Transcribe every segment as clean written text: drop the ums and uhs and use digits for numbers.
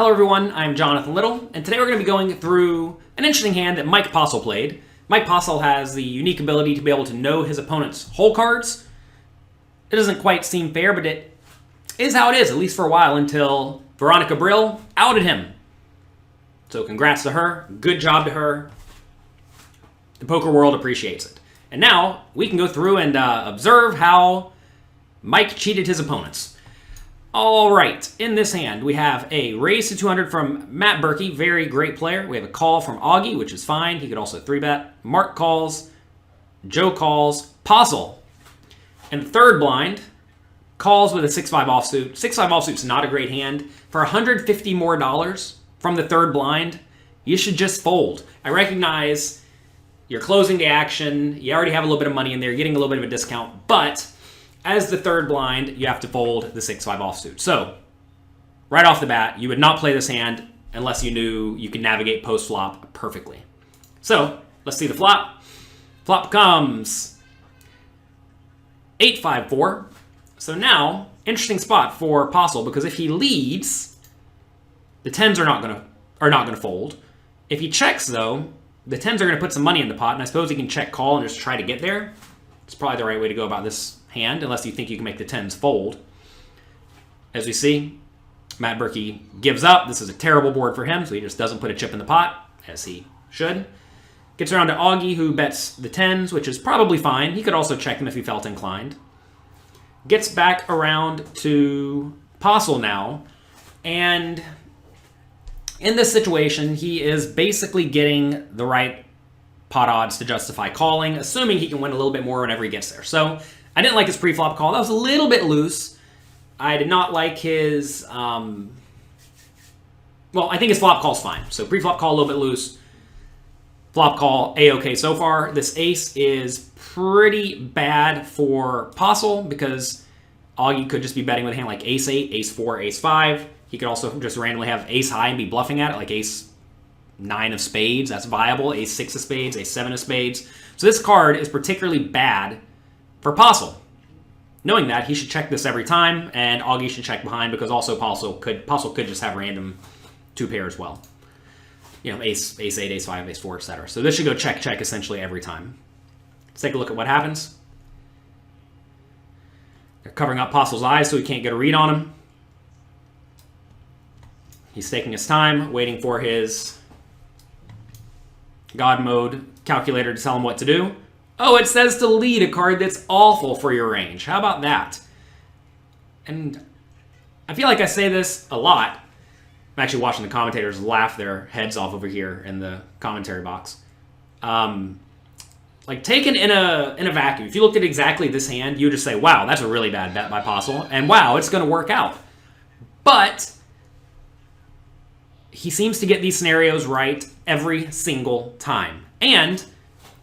Hello everyone, I'm Jonathan Little, and today we're going to be going through an interesting hand that Mike Postle played. Mike Postle has the unique ability to be able to know his opponent's hole cards. It doesn't quite seem fair, but it is how it is, at least for a while, until Veronica Brill outed him. So congrats to her, good job to her. The poker world appreciates it. And now we can go through and observe how Mike cheated his opponents. All right, in this hand, we have a raise to 200 from Matt Berkey, very great player. We have a call from Augie, which is fine. He could also 3-bet. Mark calls, Joe calls, Postle. And the third blind calls with a 6-5 offsuit. 6-5 offsuit's not a great hand. For $150 more from the third blind, you should just fold. I recognize you're closing the action. You already have a little bit of money in there. You're getting a little bit of a discount, but as the third blind, you have to fold the 6-5 offsuit. So, right off the bat, you would not play this hand unless you knew you could navigate post-flop perfectly. So, let's see the flop. Flop comes 8-5-4. So now, interesting spot for Postle, because if he leads, the 10s are not gonna fold. If he checks, though, the 10s are going to put some money in the pot, and I suppose he can check call and just try to get there. It's probably the right way to go about this hand, unless you think you can make the 10s fold. As we see, Matt Berkey gives up. This is a terrible board for him, so he just doesn't put a chip in the pot, as he should. Gets around to Augie, who bets the 10s, which is probably fine. He could also check them if he felt inclined. Gets back around to Postle now, and in this situation, he is basically getting the right pot odds to justify calling, assuming he can win a little bit more whenever he gets there. So I didn't like his pre-flop call. That was a little bit loose. I did not like his, well, I think his flop call's fine. So pre-flop call a little bit loose. Flop call, A-okay so far. This ace is pretty bad for Postle because Augie could just be betting with a hand like ace-8, ace-4, ace-5. He could also just randomly have ace-high and be bluffing at it, like ace-9 of spades. That's viable. Ace-6 of spades, ace-7 of spades. So this card is particularly bad for Postle. Knowing that, he should check this every time, and Augie should check behind because also Postle could just have random 2-pair as well. You know, ace-8, ace-5, ace-4, etc. So this should go check essentially every time. Let's take a look at what happens. They're covering up Postle's eyes so he can't get a read on him. He's taking his time, waiting for his God mode calculator to tell him what to do. Oh, it says to lead, a card that's awful for your range. How about that? And I feel like I say this a lot. I'm actually watching the commentators laugh their heads off over here in the commentary box. Like taken in a vacuum, if you looked at exactly this hand, you would just say, wow, that's a really bad bet by Postle, and wow, it's going to work out. But he seems to get these scenarios right every single time. And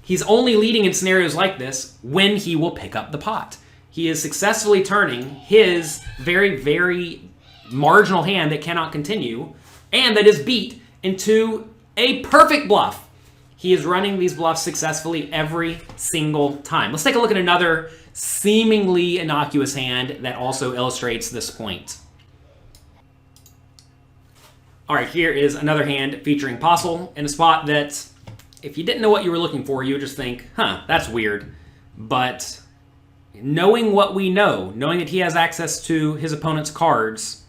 he's only leading in scenarios like this when he will pick up the pot. He is successfully turning his very, very marginal hand that cannot continue and that is beat into a perfect bluff. He is running these bluffs successfully every single time. Let's take a look at another seemingly innocuous hand that also illustrates this point. All right, here is another hand featuring Postle in a spot that, if you didn't know what you were looking for, you would just think, huh, that's weird. But knowing what we know, knowing that he has access to his opponent's cards,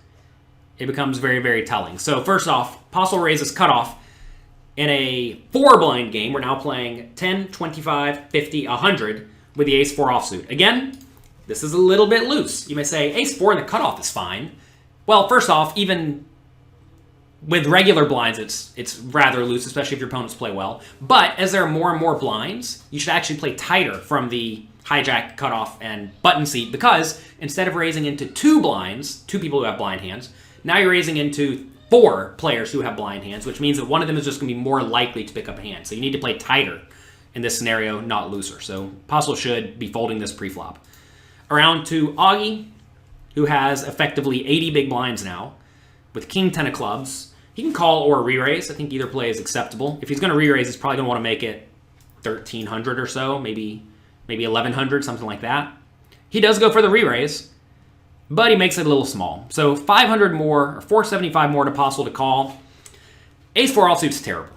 it becomes very, very telling. So first off, Postle raises cutoff in a 4-blind game. We're now playing 10, 25, 50, 100 with the ace-4 offsuit. Again, this is a little bit loose. You may say, ace-4 in the cutoff is fine. Well, first off, even with regular blinds, it's rather loose, especially if your opponents play well. But as there are more and more blinds, you should actually play tighter from the hijack, cutoff, and button seat, because instead of raising into 2 blinds, 2 people who have blind hands, now you're raising into 4 players who have blind hands, which means that one of them is just going to be more likely to pick up a hand. So you need to play tighter in this scenario, not looser. So Postle should be folding this pre-flop. Around to Augie, who has effectively 80 big blinds now, with king 10 of clubs. He can call or re-raise. I think either play is acceptable. If he's going to re-raise, he's probably going to want to make it 1,300 or so, maybe 1,100, something like that. He does go for the re-raise. but he makes it a little small. So 500 more, or 475 more to Postle to call. Ace-4 offsuit's terrible.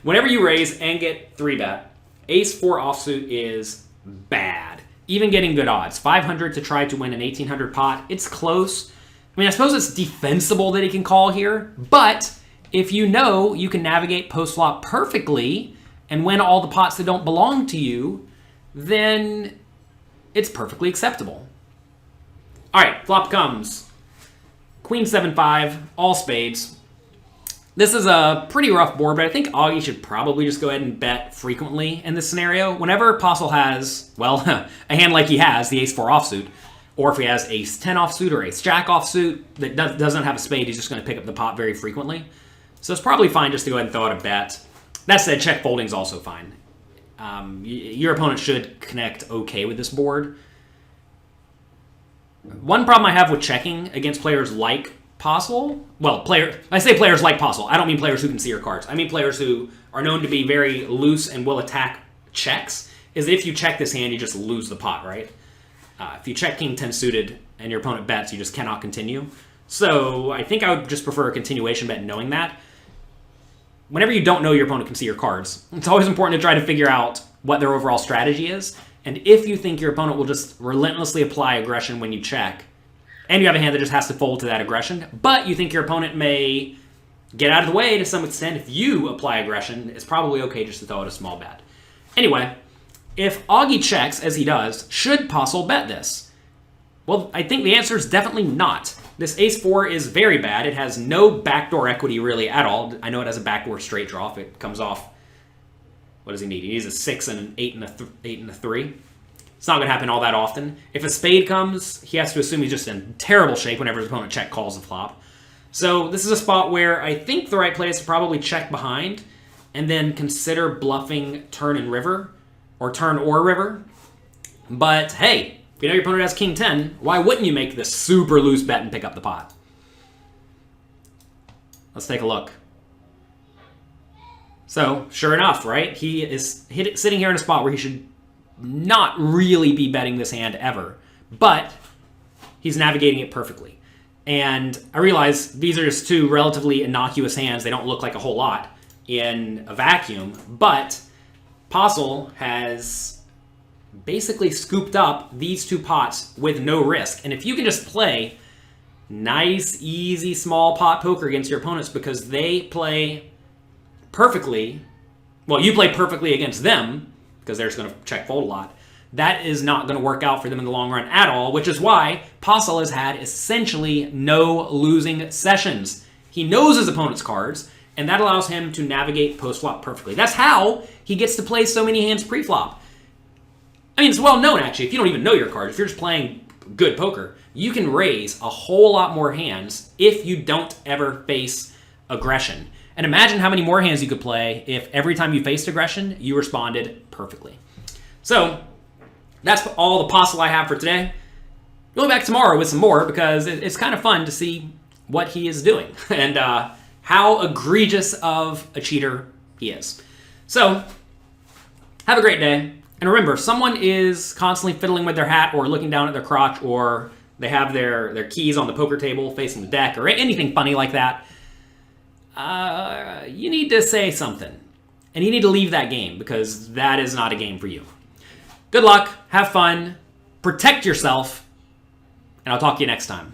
Whenever you raise and get 3-bet, Ace-4 offsuit is bad. Even getting good odds. 500 to try to win an 1800 pot. It's close. I mean, I suppose it's defensible that he can call here, but if you know you can navigate post-flop perfectly and win all the pots that don't belong to you, then it's perfectly acceptable. All right, flop comes. Queen 7-5, all spades. This is a pretty rough board, but I think Augie should probably just go ahead and bet frequently in this scenario. Whenever Postle has, well, a hand like he has, the Ace-4 offsuit, or if he has Ace-10 offsuit or Ace-Jack offsuit that doesn't have a spade, he's just going to pick up the pot very frequently. So it's probably fine just to go ahead and throw out a bet. That said, check folding is also fine. Your opponent should connect okay with this board. One problem I have with checking against players like Postle, well, I say players like Postle. I don't mean players who can see your cards. I mean players who are known to be very loose and will attack checks, is that if you check this hand, you just lose the pot, right? If you check King 10 suited and your opponent bets, you just cannot continue. So I think I would just prefer a continuation bet knowing that. Whenever you don't know your opponent can see your cards, it's always important to try to figure out what their overall strategy is. And if you think your opponent will just relentlessly apply aggression when you check, and you have a hand that just has to fold to that aggression, but you think your opponent may get out of the way to some extent if you apply aggression, it's probably okay just to throw out a small bet. Anyway, if Augie checks, as he does, should Postle bet this? Well, I think the answer is definitely not. This Ace-4 is very bad. It has no backdoor equity really at all. I know it has a backdoor straight draw if it comes off. What does he need? He needs a 6 and an 8 and a 3. It's not going to happen all that often. If a spade comes, he has to assume he's just in terrible shape whenever his opponent check calls the flop. So this is a spot where I think the right play is to probably check behind and then consider bluffing turn and river, or turn or river. But hey, if you know your opponent has King 10, why wouldn't you make this super loose bet and pick up the pot? Let's take a look. So, sure enough, right? He is sitting here in a spot where he should not really be betting this hand ever, but he's navigating it perfectly. And I realize these are just two relatively innocuous hands. They don't look like a whole lot in a vacuum, but Postle has basically scooped up these two pots with no risk. And if you can just play nice, easy, small pot poker against your opponents because they play perfectly, well, you play perfectly against them because they're just going to check fold a lot, that is not going to work out for them in the long run at all, which is why Postle has had essentially no losing sessions. He knows his opponent's cards, and that allows him to navigate post-flop perfectly. That's how he gets to play so many hands pre-flop. I mean, it's well known, actually. If you don't even know your cards, if you're just playing good poker, you can raise a whole lot more hands if you don't ever face aggression. And imagine how many more hands you could play if every time you faced aggression, you responded perfectly. So, that's all the Postle I have for today. We'll be back tomorrow with some more because it's kind of fun to see what he is doing and how egregious of a cheater he is. So, have a great day. And remember, someone is constantly fiddling with their hat or looking down at their crotch, or they have their keys on the poker table facing the deck, or anything funny like that. You need to say something. And you need to leave that game because that is not a game for you. Good luck, have fun, protect yourself, and I'll talk to you next time.